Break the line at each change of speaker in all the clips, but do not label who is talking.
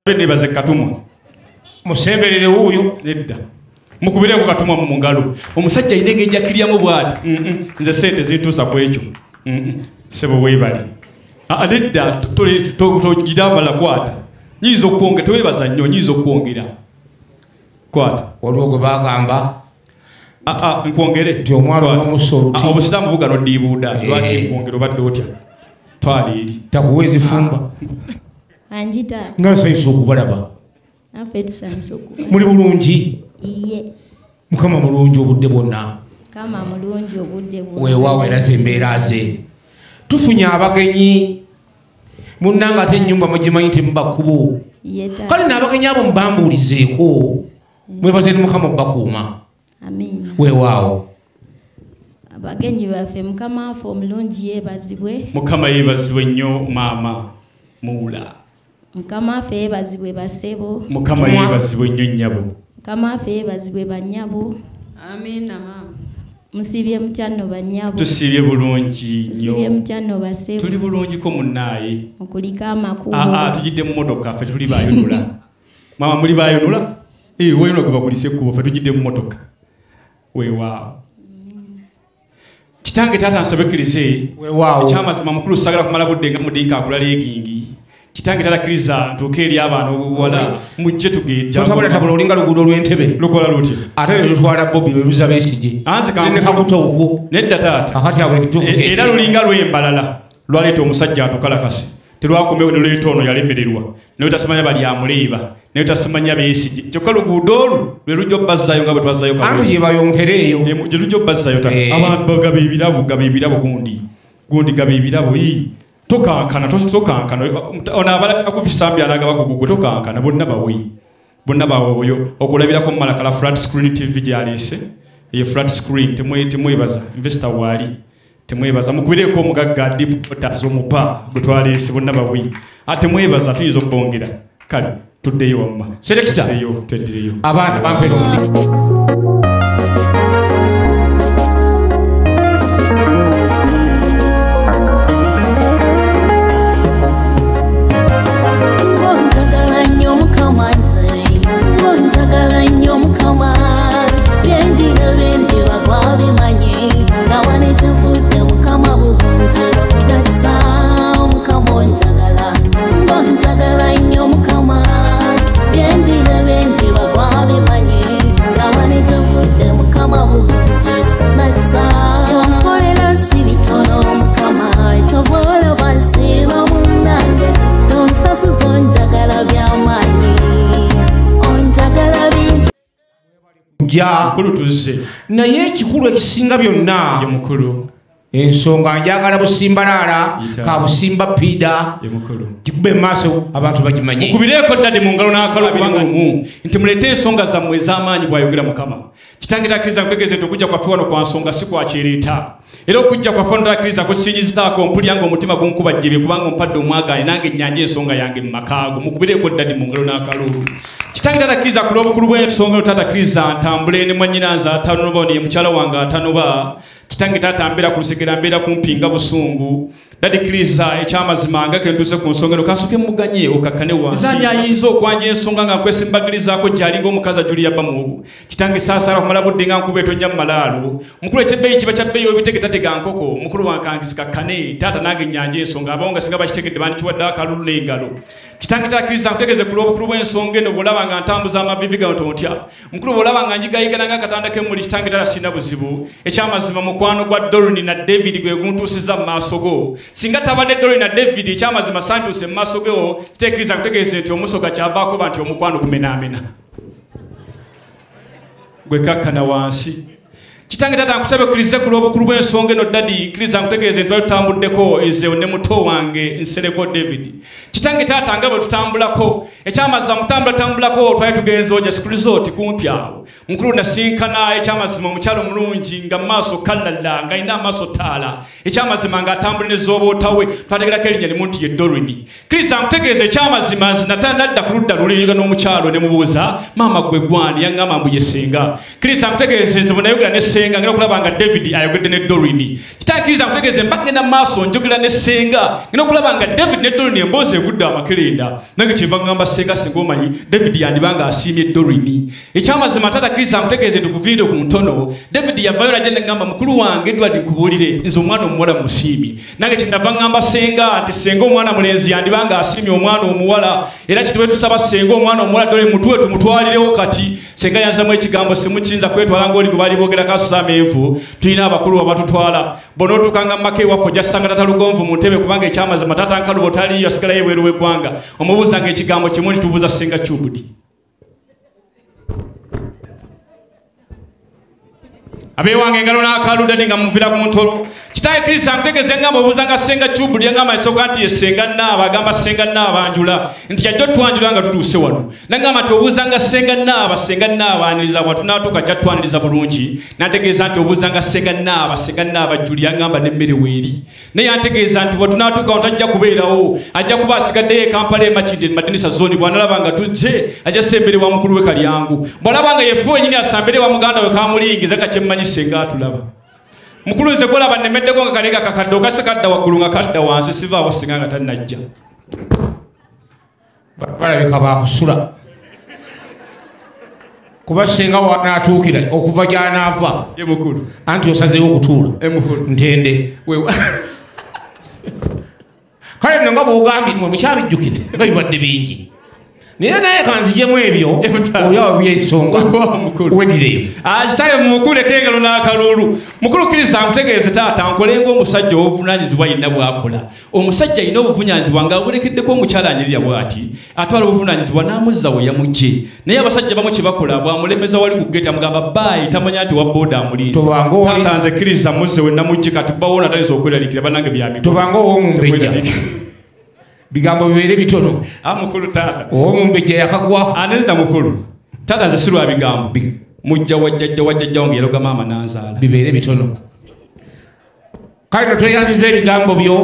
Nebaze katumwa
musemberere huyo
nedda mukubire ko katumwa mu ngalo omusajja inenge jakiriya mu bwati nze sente zintusa kwekyo sebo webali nedda to gidamala kwata nyizo kuonge tewebaza nnyo nyizo kuongera kwata
waliwo gwe bagamba
nkuongere
nti omwana n'omusoluti
obusiramu bugano dibuda lwaki nkuongero badde otya twaliri
takuwezi fumba
Anjita.
Ngasayisa okubalaba.
Afetu sanso okubalaba.
Muli bulungi?
Iye.
Mukama mulungi obudde bwonna.
Kama mulungi obudde bwonna.
Weewaawo era ze embeera ze. Tufunye abagenyi. Munnanga ate ennyumba mugimanyi temubakubo. Kale n'abagenyi abo mubambuulizeeko. Mwebaze ne Mukama obbakuuma.
Amiina.
Weewaawo.
Abagenyi baffe Mukama affe omulungi yeebazibwe.
Mukama yeebazibwe nnyo maama Muula.
Mukama affe yeebazibwe basebo.
Mukama yeebazibwe nnyo nnyabo.
Mukama affe yeebazibwe bannyabo.
Amiina maama.
Musibye mutya nno bannyabo.
Tusibye bulungi nnyo.
Musibye mutya nno basebo.
Tuli bulungi ko munnaaye.
Mukulika amakubo.
Tujidde mu motoka ffe tuli baayonula. Mama muli baayonula? Woyona gwe bakulise ekkubo ffe tujidde mu motoka. Weewaawo. Kitange taata nsobekirize.
Weewaawo.
Ekyamazima mukulu sagala kumala budde nga mudinka akulala egingi. Kitange tatakiriza ntuuke eri abaana obuwala mujje tugejja.
Totabula olinga luguudo lw'Entebbe.
Lukola lutya? Ate
lutwala Bobbi lweruza Besigye. Ne kabuto ogwo.
Nedda taata.
Akati awo
era lulinga lw'embalala lwaleeta omusajja atukalakase. Terwakomewo ne leeta ono yalemererwa. Naye tasimanya bali amuleeba. Naye tasimanya Besigye. Kyokka luguudo olwo lwe lujja obbazaayo nga bwe twazaayo kabwe.
Anti gye bayonkereeyo.
Gye lujja obbazaayo taata. Abantu gaba ebirabo gundi gaba ebirabo. Tokankana ono abala akufisambi anagaba kugugwe tokankana bonna bawe oyo okulabirako mu Malakala flat screen TV gyaleese eyo flat screen temwebaza investor waali temwebaza mukubireko omugagga deporters omupa gwe twaleese bonna bawe temwebaza tuyinza obbongera kale tuddeyo wamma
selector
tweddireyo
abaana bampeera naye ekikulu ekisinga byonna ensonga njagala busimbalaala ka busimba pida kikube maaso abantu bagimanye
mukubireko ddade mu ngalo n'akalo kubanga nti mulete ensonga zammwe ez'amaanyi bw'ayogera Mukama. Kitange takkiriza kutegeeza nti okujja kwaffe wano kwa nsonga si kwakyereeta era okujja kwaffe wano takkiriza kusinyizizaako mpulya nga omutima gunkubajjebye kubanga ompadde omwagaanye nange ennyanja ensonga yange mu makaago mukubireko ddade mu ngalo n'akalo. Kitange tatakiriza ku lw'obukulu bw'ensonga tatakiriza ntambule ne mwannyinanze atanoba ne mukyala wange atanoba. Kitange tatambira ku lusegera mbeera kumpinga busungu dadikiriza ekyamazima nga kentuse ku nsonga eno kansuke muganye okakkane wansi zani ayinza okwanja ensonga nga nkwesimbagirizaako gy'alinga omukazi Julia Bamugu. Kitange saasala kumala budde nga nkuba etonnya mu malaalo mukulu ekyebbeeyi kiba kyabbeeyi obitege tatega nkoko mukulu wankangizikakkane taata nange ennyanja ensonga abawo nga singa bakitegedde bandikiwadde akalulu n'engalo. Kitange takkiriza nkutegeeze ku lw'obukulu bw'ensonga eno bw'olaba nga ntambuza amavivi gano tontya mukulu bw'olaba nga njigayigana nga akatanda k'emmuli kitange tatasina buzibu ekyamazima mukwano gwa Dorothy na David gwe guntuusiza mu maaso go. Singa tabadde Dorothy na David ekyamazima santuuse mu maaso go kiteekiriza kutegeeza nti omusoga kyavaako ba nti omukwano gumenaamena gwe kakkana wansi. Kitange taata nkusabe okkirize ku lw'obukulu bw'ensonga eno ddadi kkiriza nkutegeeze nti tutambuddeko ezeewo ne muto wange Nsereko David. Kitange taata nga bwe tutambulako ekyamazima mutambulako twali tugenze Oja Resort kumpi awo mukulu nasinkana ekyamazima omukyalo mulungi nga maaso kalala nga alina amaaso taala ekyamazima nga atambula ne zoobotawe twategerako erinnya limu nti ye Dorothy. Kkiriza nkutegeeze ekyamazima nadda ku ludda luliringa n'omukyalo ne mubuuza maama gwe gwani yaŋŋamba mbu ye ssenga. Kkiriza nkutegeeze nze bwe nayogera ne senga ngenda okulaba nga David ayogedde ne Doreen kitakkiriza nkutegeeze mbagenda maaso njogera ne senga ngenda okulaba nga David ne Doreen emboozi egudde amakerenda nange kyenva ngamba senga singa omanyi David yandibanga asiimye Doreen ekyamazima tatakiriza nkutegeeze tukuviire ku ntono David yavayo najja negamba mukulu wange Edward nkubuulire nze omwana omuwala musiimi nange kyendava ngamba senga nti senga omwana mulenzi yandibanga asiimye omwana omuwala era kituwe tusaba senga omwana omuwala Doreen mutuwe tumutwalirewo kati senga yanzamu ekigambo simukiyinza kwetwala ng'oli gwe baali boogera kasusa amenvu tulina abakulu abatutwala bona otuukanga mumaka ewaffe ojja ssanga tata lugonvu mu ntebe kubanga ekyamazima tata nkalubo taliyo asigalayo ebweru w'eggwanga omubuuzanga ekigambo kimu nitubuuza senga Chubudi abewange engalo n'akaludde nga muvira ku ntolo kitaye Kristo nkutegeeze ngamba obuuzanga senga Chubudi yangamba esooka nti esenga naaba agamba senga naaba anjula nti yajja twanjula nga tutuuse wano nagamba nti obuuzanga senga naaba aniriza bwatu n'atuuka ajja twaniriza bulungi nantegeeza nti obuuzanga senga naaba jjuli yangamba n'emmere weeri naye yantegeeza nti bwatu n'atuuka wano tajja kubeerawo ajja kuba asigaddeyo ekampala emakinde madinisa zoni bw'analaba nga tujje ajja sembere wa mukulu we Kalyangu bw'alaba nga yefu wenyini asambere wa muganda we kamulingiza kakyemmanyi senga atulaba mukulu nze golaba nnemeddeko nga kalega kakadde okase kadda waggulu nga kadda wansi sivaawo singa nga tannajja
balabika bakusula kuba senga wanaatuukira okuva gy'anaava
ye mukulu
anti osazeewo okutuula ntende kale nno nga bw'ogambye mwe mukyabijjukire nga bibadde bingi naye naye kanzijemu ebyo oyawo byensonga wedireyo
kitaye mumukuleko engalo n'akalulu mukulu Kristo nkutegeeze taata nkolenga omusajja obuvunaanyizibwa yenna bw'akola omusajja alina obuvunaanyizibwa nga abulekeddeko omukyala anyirira bw'ati atwala obuvunaanyizibwa n'amuzza we yamugye naye abasajja bamu kye bakola bwamulemeza wali ku ggeeti amugamba baayi tamanya nti wabooda amuliisa taata nze Kristo amuzze we namugye kati bawona tayinza okweraliikira banange byamiko
tobanga ow'omumbejja bigambo bibeere bitono
mukulu taata
ow'omumbejja yakagwaho
anezita mukulu taata nze sirwa bigambo mujja wajjajja wange yaloga maama nanzaala
bibeere bitono kale no tweyanziza ebigambo byo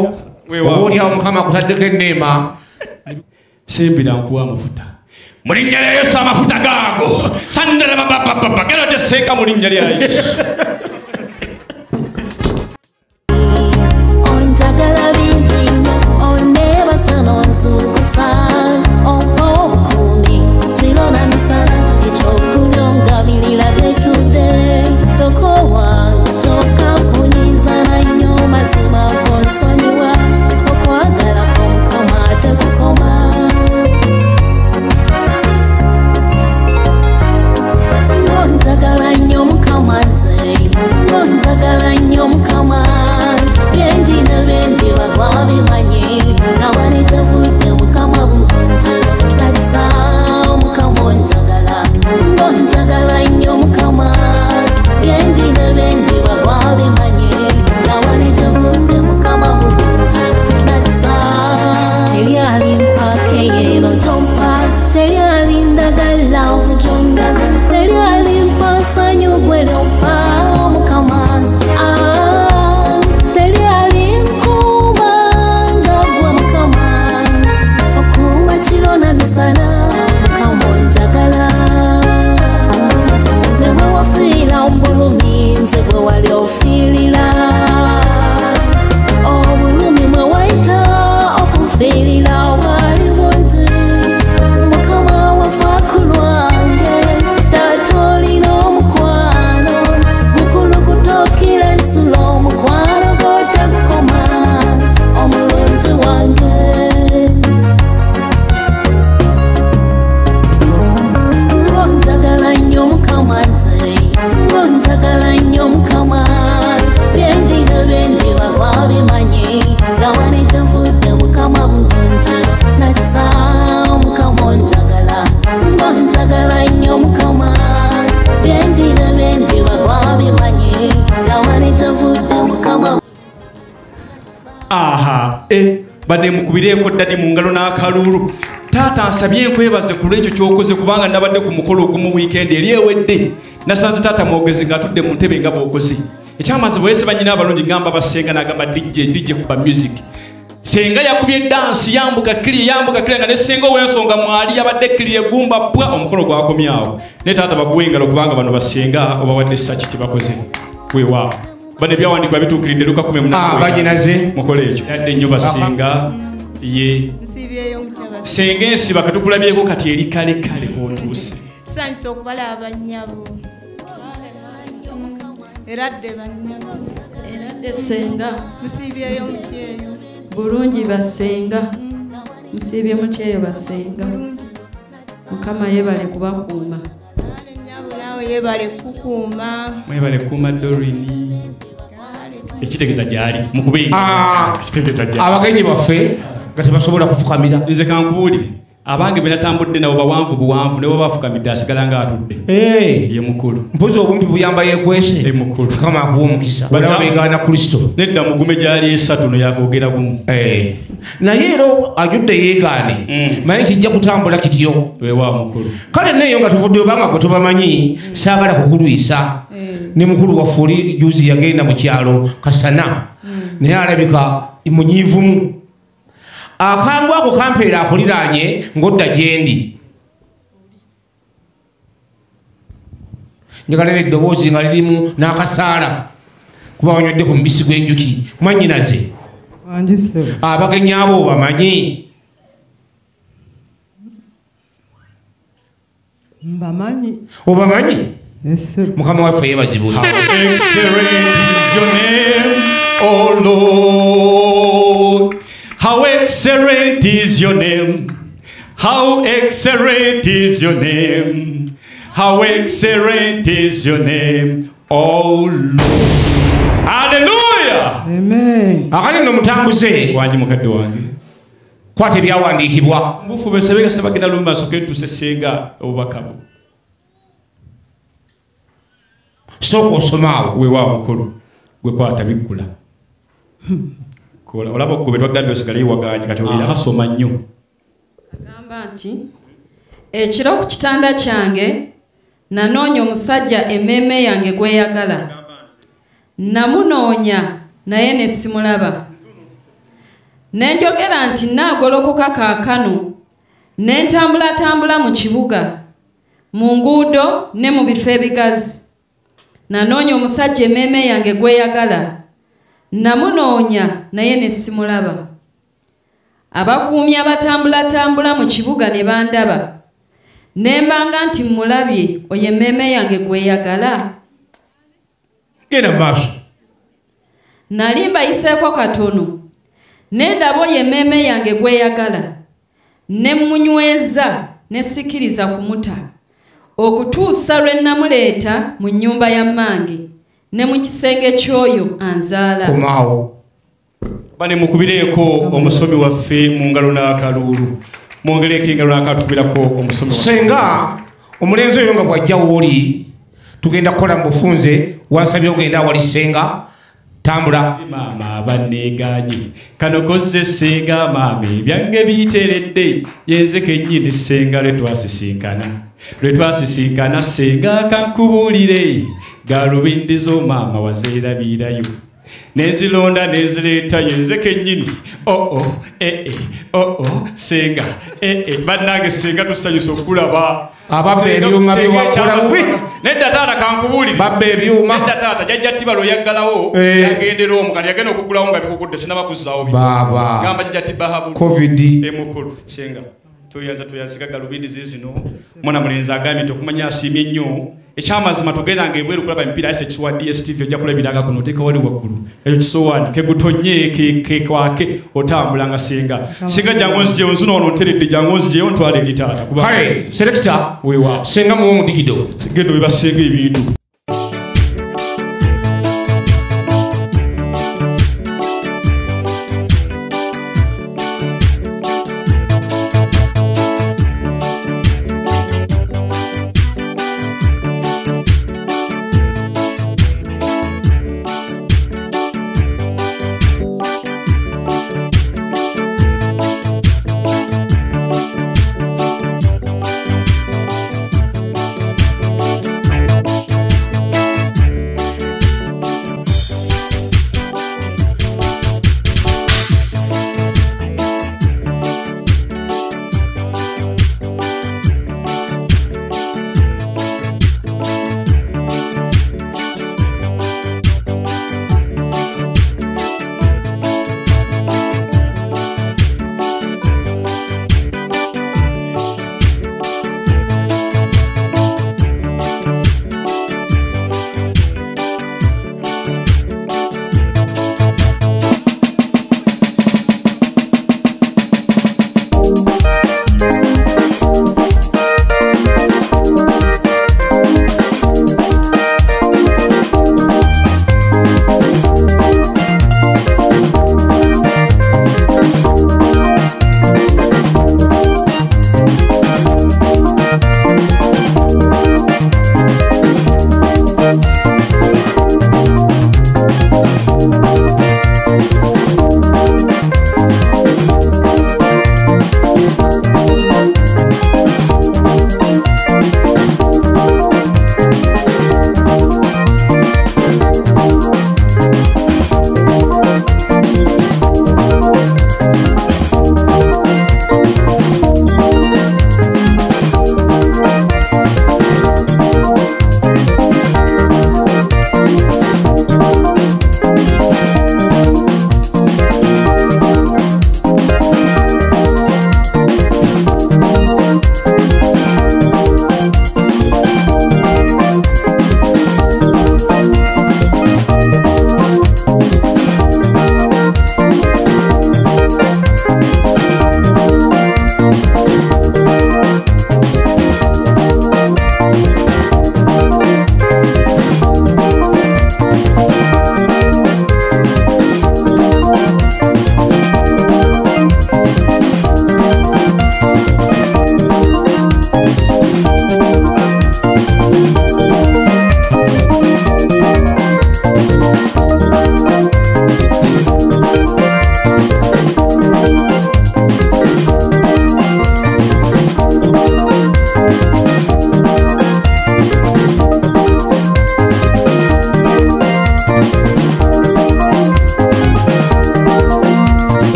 obaolyawo Mukama akutaddeko enneema
sembira nkuwa amafuta mu linnya lya Yesu amafuta gaago sandera babababa gero teseeka mu linnya lya Yesu bane mukubireko ddadi mu ngalo n'akalulu taata nsabye nkwebaze ku lw'ekyo ky'okoze kubanga nabadde ku mukolo ogumu wiikendi eri ewedde nasanze taata mwogezi ng'atudde mu ntebe nga bw'okoze ekyamaze bwese bannyina abalungi ngamba basenga n'agamba DJ kuba music senga yakubye dansi yambuka kiri nga ne senga ow'ensonga mwali yabadde kiri egumba pwa omukono gwakomyawo ne taata baguwengalo kubanga bano basenga obawadde saki kyebakoze weewaawo bano ebyawandikibwa bituukiridde Luka 18
banyinaze
mukole ekyo yadde nnyo basenga ye senga ensiba katukulabyeko kati eri kale otuuse
tusanyusa okubalaba bannyabo eradde bannyabo
eradde senga
musibyeyo mutyeyo
bulungi basenga musibye mutyeyo basenga Mukama yebale kubakuuma
nnyabo nawe yebale kukuuma
mwebale kuuma Dorini ekitegeeza gyali mukubenga ekitegeeza gyali
abagenyi baffe nga tebasobola kufukamira
nze kankubuulire abange benatambudde nabo buwanvu nebo bafukamidde asigala nga atudde ye mukulu
mpozi obumpi buyamba yekwese
mukulu
Mukama akuwa omukisa bana begaana Kristo
nedda mugume gyali esatu noyakwogera gumu
naye era ajudde yeegaane manye kijja kutambula kityo
wewa mukulu
kale neyo nga tuvudde obanga gwe tobamanyi saagala kukulwisa ne mukulu waffe oli juzi yagenda mu kyalo Kasana naye alabika munyiivumu akangu ako kampeera akuliraanye ng'odda gyendi njagala n'eddoboozi nga lirimu n'akasaala kuba wanywedde ku mubisi gw'enjuki mwannyinaze abagenyi abo obamanyi obamanyi Mukama waffe yeebazibwe
How excellent is your name. How excellent is your name. How excellent is your name. Oh Lord. Hallelujah.
Amen. Akali no mutambuze.
Wanji mukadde wange.
Kwate ebyawandiikibwa.
Mbufu besebega sebagenda lumba soke tusesenga obubakabo.
Soko osomaawo.
Weewaawo mukulu. Gwe kwata bikkula. Olaba okugoberwa gambye osigale iwaganye kati olira hasoma nnyo
agamba nti ekiro ku kitanda kyange nanoonya omusajja emmeeme yange gweyagala namunoonya naye ne simulaba ne njogera nti naagolokoka kaakano ne ntambulatambula mu kibuga mu nguudo ne mu bifo ebigazi nanoonya omusajja emmeeme yange gweyagala namunoonya naye ne simulaba abakuumi abatambulatambula mu kibuga ne bandaba ne mbanga nti mulabye oyo emmeeme yange gweyagala
genda maaso
nali mbayiseeko katono ne ndaba oyo emmeeme yange gweyagala ne munyweza ne sikiriza kumuta okutuusa lwe namuleeta mu nnyumba ya mmange ne mu kisenge ky'oyo anzaala
komaawo
bane mukubireeko omusomi waffe mu ngalo n'akaluulu mwongereko engalo n'akatukubirako omusomi
senga omulenzi oyo nga bw'ajja wooli tugenda kukola mu bufunze wansabye ogenda awali senga tambula
maama banneeganye kano kozze senga maama ebyange biyiteredde yenze kennyini senga lwe twasisinkana senga kankubuulire galubindizo maama wazeerabirayo nezilonda nezireeta yenze kennyini senga bannange senga tusanyusa okulaba
ababba ebyuma byewakola
nedda taata kankubuulire
babba ebyuma
nedda taata jajja tibalo yaggalawo yagendera omu kati yagenda okugulawo nga bikugudde sinabakuzaawo
baba
gamba jajja tibahabu
covid
emukulu senga tuyanzika galubindi zino mwana mulenzi agambye nti okumanya asiimye nnyo ekyamazima togendanga ebweru kulaba emipiira ayise kisowa DSTV ojja kulabiranga kuno oteeka wali waggulu ekyo kisowaani kegutonye kekwake otambulanga senga jangu nzijeyo nzino ono nteredde jangu nzijeyo ntwala eri taata
kale selekita
wewa
senga muwo mudigido
gendo webasenga ebintu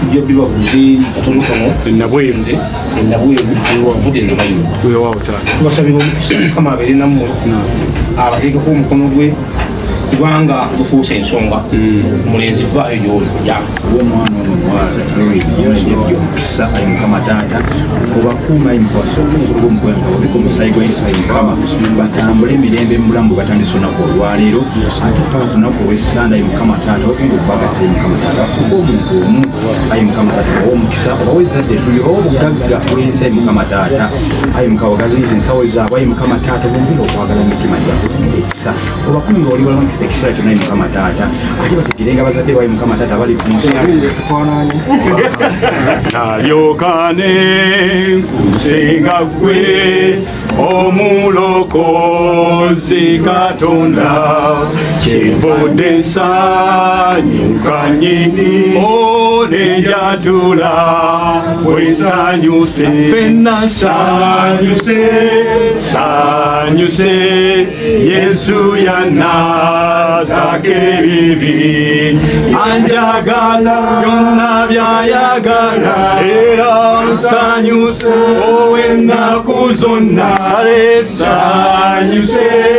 tujja bibabuze katono kano
Nabwenze
wavudde nabayimba
weewaawo taata
tubasabira omukisa mukama abeere nammwe abateekeko omukono gwe kubanga gufuuse ensonga mulenzi vaayo gy'ojja
omwana ono muwala omukisa ayi mukama taata obakuuma ayi mukwasomukuliko omusayi gwa yesu ayi mukama batambule emirembe mu bulamu batandisa olunaku olwaleero ate paka kunaku olw'essanda ayi mukama taata batunga okubagatta ayi mukama taata bafuuka omuntu omu ayi mukama taata oba omukisa obawe ezadde tuli oba obugagga bw'ensi ayi mukama taata ayi mukama ogaziyiza ensawo zaabwe ayi mukama taata bongera okwagala mitima gyabwe ekisa obakume nga oli balamu ekiseera kyonna ayi mukama taata ate bategerenga bazadde bayi mukama taata bali ku nsi
nalyokane nkusenga gwe omulokozi katonda kyenvudde nsanyuka nyini onenjatula bwensanyuse fenna sanyuse yesu yanazako ebibi anjagala byonna byayagala era nsanyuse ow'ennaku zonna sanyuse